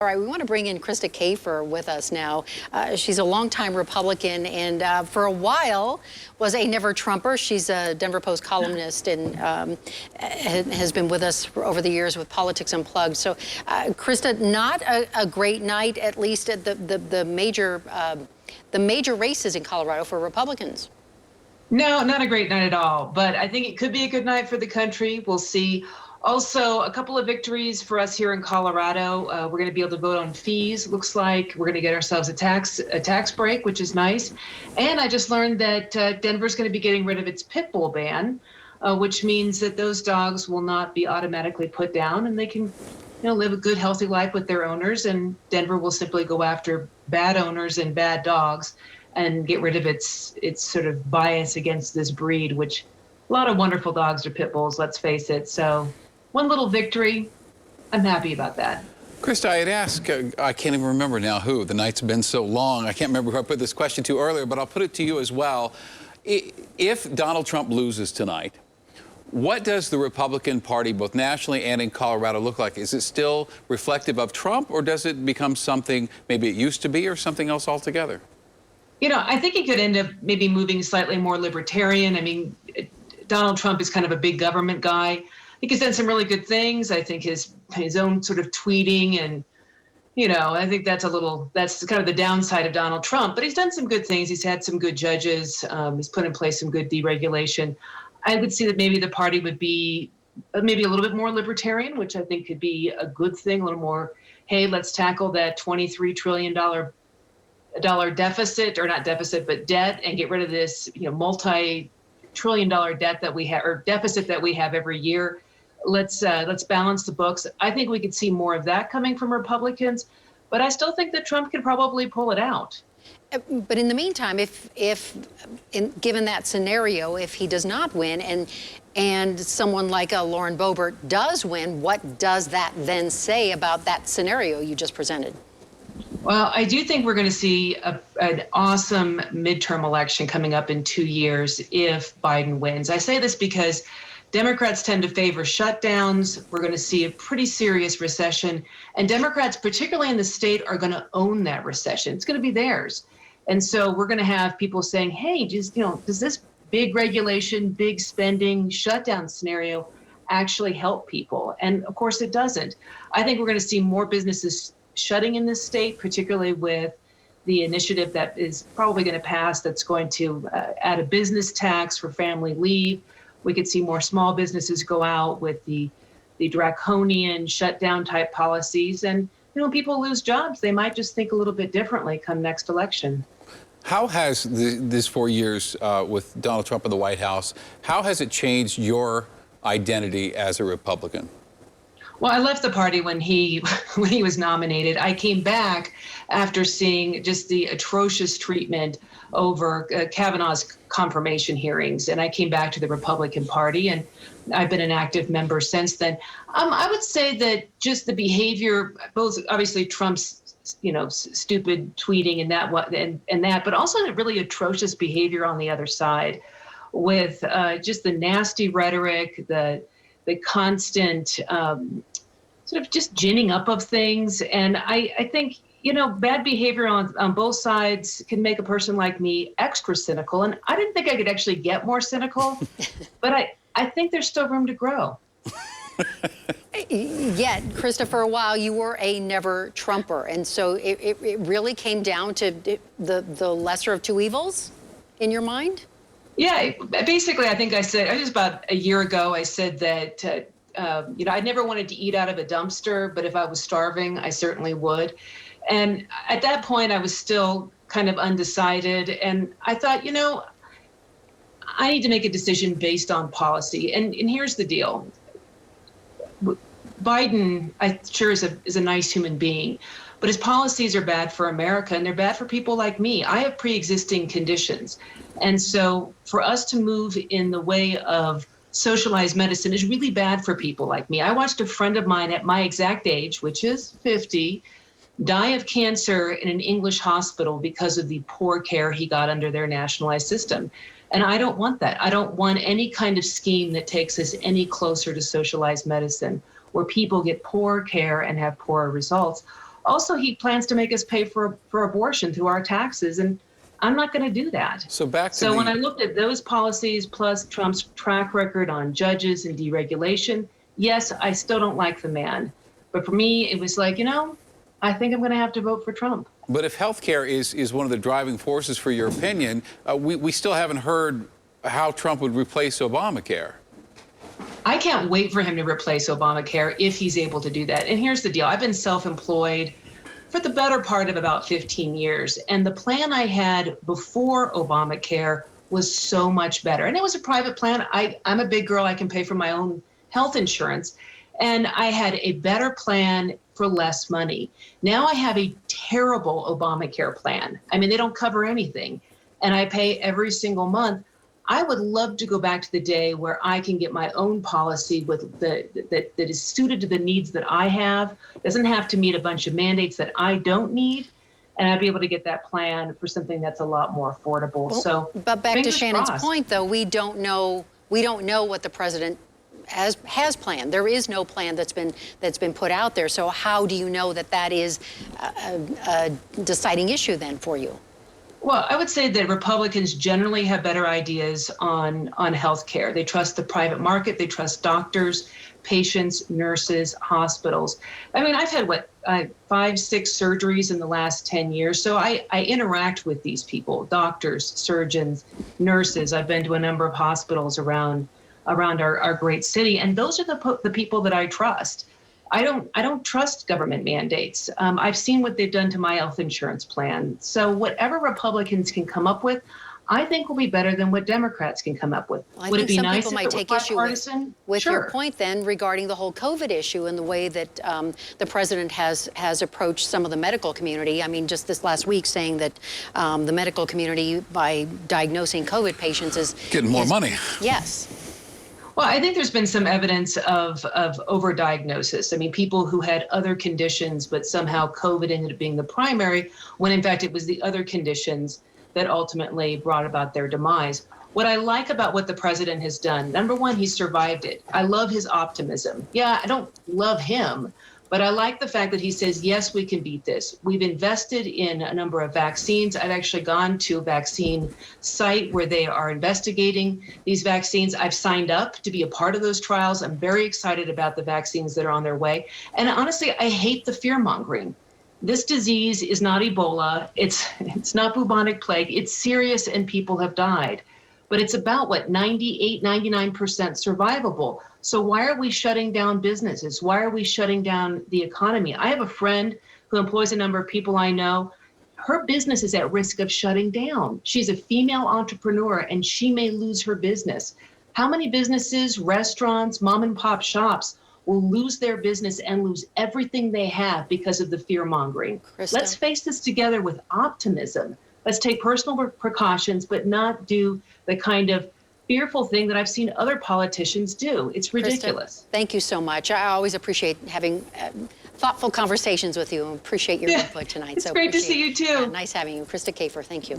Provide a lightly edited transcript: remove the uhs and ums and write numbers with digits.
All right, we want to bring in Krista Kafer with us now. She's a longtime Republican and for a while was a never-Trumper. She's a Denver Post columnist and has been with us over the years with Politics Unplugged. So, Krista, not a great night, at least at the major races in Colorado for Republicans. No, not a great night at all, but I think it could be a good night for the country. We'll see. Also, a couple of victories for us here in Colorado. We're going to be able to vote on fees. Looks like we're going to get ourselves a tax break, which is nice. And I just learned that Denver's going to be getting rid of its pit bull ban, which means that those dogs will not be automatically put down, and they can, live a good, healthy life with their owners. And Denver will simply go after bad owners and bad dogs and get rid of its sort of bias against this breed, which a lot of wonderful dogs are pit bulls, let's face it. So one little victory, I'm happy about that. Krista, I had asked, I can't even remember now who. The night's been so long. I can't remember who I put this question to earlier, but I'll put it to you as well. If Donald Trump loses tonight, what does the Republican Party, both nationally and in Colorado, look like? Is it still reflective of Trump, or does it become something maybe it used to be, or something else altogether? I think it could end up maybe moving slightly more libertarian. I mean, Donald Trump is kind of a big government guy. I think he's done some really good things. I think his own sort of tweeting and, I think that's kind of the downside of Donald Trump. But he's done some good things. He's had some good judges. He's put in place some good deregulation. I would see that maybe the party would be maybe a little bit more libertarian, which I think could be a good thing, a little more, hey, let's tackle that $23 trillion deficit, or not deficit, but debt, and get rid of this, multi-trillion-dollar debt that we have, or deficit that we have every year. Let's balance the books. I think we could see more of that coming from Republicans, but I still think that Trump can probably pull it out. But in the meantime, given that scenario, if he does not win and someone like a Lauren Boebert does win, what does that then say about that scenario you just presented? Well, I do think we're going to see an awesome midterm election coming up in 2 years if Biden wins. I say this because Democrats tend to favor shutdowns. We're going to see a pretty serious recession. And Democrats, particularly in the state, are going to own that recession. It's going to be theirs. And so we're going to have people saying, hey, does this big regulation, big spending, shutdown scenario actually help people? And of course it doesn't. I think we're going to see more businesses shutting in this state, particularly with the initiative that is probably going to pass that's going to add a business tax for family leave. We could see more small businesses go out with the draconian shutdown type policies. And, when people lose jobs, they might just think a little bit differently come next election. How has this 4 years with Donald Trump in the White House, how has it changed your identity as a Republican? Well, I left the party when he was nominated. I came back after seeing just the atrocious treatment over Kavanaugh's confirmation hearings, and I came back to the Republican Party, and I've been an active member since then. I would say that just the behavior, both obviously Trump's stupid tweeting and that, but also the really atrocious behavior on the other side, with just the nasty rhetoric, the constant sort of just ginning up of things. And I think, bad behavior on both sides can make a person like me extra cynical. And I didn't think I could actually get more cynical, but I think there's still room to grow. Yet, Krista, for a while, you were a never-Trumper. And so it really came down to the lesser of two evils in your mind? Yeah, basically, I think I said, just about a year ago, I said that, I never wanted to eat out of a dumpster, but if I was starving, I certainly would. And at that point, I was still kind of undecided. And I thought, I need to make a decision based on policy. And here's the deal. Biden, I'm sure, is a nice human being, but his policies are bad for America, and they're bad for people like me. I have pre-existing conditions. And so for us to move in the way of socialized medicine is really bad for people like me. I watched a friend of mine at my exact age, which is 50, die of cancer in an English hospital because of the poor care he got under their nationalized system. And I don't want that. I don't want any kind of scheme that takes us any closer to socialized medicine, where people get poor care and have poorer results. Also, he plans to make us pay for abortion through our taxes, and I'm not going to do that. So back to So when I looked at those policies plus Trump's track record on judges and deregulation, yes, I still don't like the man. But for me, it was like, I think I'm going to have to vote for Trump. But if health care is one of the driving forces for your opinion, we still haven't heard how Trump would replace Obamacare. I can't wait for him to replace Obamacare if he's able to do that. And here's the deal. I've been self-employed for the better part of about 15 years. And the plan I had before Obamacare was so much better. And it was a private plan. I'm a big girl. I can pay for my own health insurance. And I had a better plan for less money. Now I have a terrible Obamacare plan. I mean, they don't cover anything. And I pay every single month. I would love to go back to the day where I can get my own policy with that is suited to the needs that I have, doesn't have to meet a bunch of mandates that I don't need, and I'd be able to get that plan for something that's a lot more affordable. Well, but back to Shannon's point, though, we don't know what the president has planned. There is no plan that's been put out there. So how do you know that is a deciding issue then for you? Well, I would say that Republicans generally have better ideas on health care. They trust the private market. They trust doctors, patients, nurses, hospitals. I mean, I've had, 5, 6 surgeries in the last 10 years. So I interact with these people, doctors, surgeons, nurses. I've been to a number of hospitals around our great city. And those are the people that I trust. I don't trust government mandates. I've seen what they've done to my health insurance plan. So whatever Republicans can come up with, I think will be better than what Democrats can come up with. Well, Would it be nice some people might take issue with sure. your point then regarding the whole COVID issue and the way that the president has approached some of the medical community. I mean, just this last week saying that the medical community, by diagnosing COVID patients, is getting more money. Yes. Well, I think there's been some evidence of overdiagnosis. I mean, people who had other conditions, but somehow COVID ended up being the primary, when in fact it was the other conditions that ultimately brought about their demise. What I like about what the president has done, number one, he survived it. I love his optimism. Yeah, I don't love him, but I like the fact that he says, yes, we can beat this. We've invested in a number of vaccines. I've actually gone to a vaccine site where they are investigating these vaccines. I've signed up to be a part of those trials. I'm very excited about the vaccines that are on their way. And honestly, I hate the fear mongering. This disease is not Ebola. It's not bubonic plague. It's serious and people have died. But it's about, 98, 99% survivable. So why are we shutting down businesses? Why are we shutting down the economy? I have a friend who employs a number of people I know. Her business is at risk of shutting down. She's a female entrepreneur and she may lose her business. How many businesses, restaurants, mom and pop shops will lose their business and lose everything they have because of the fear mongering? Krista. Let's face this together with optimism. Let's take personal precautions, but not do the kind of fearful thing that I've seen other politicians do. It's ridiculous. Krista, thank you so much. I always appreciate having thoughtful conversations with you and appreciate your input tonight. It's great to see you too. Nice having you. Krista Kafer, thank you.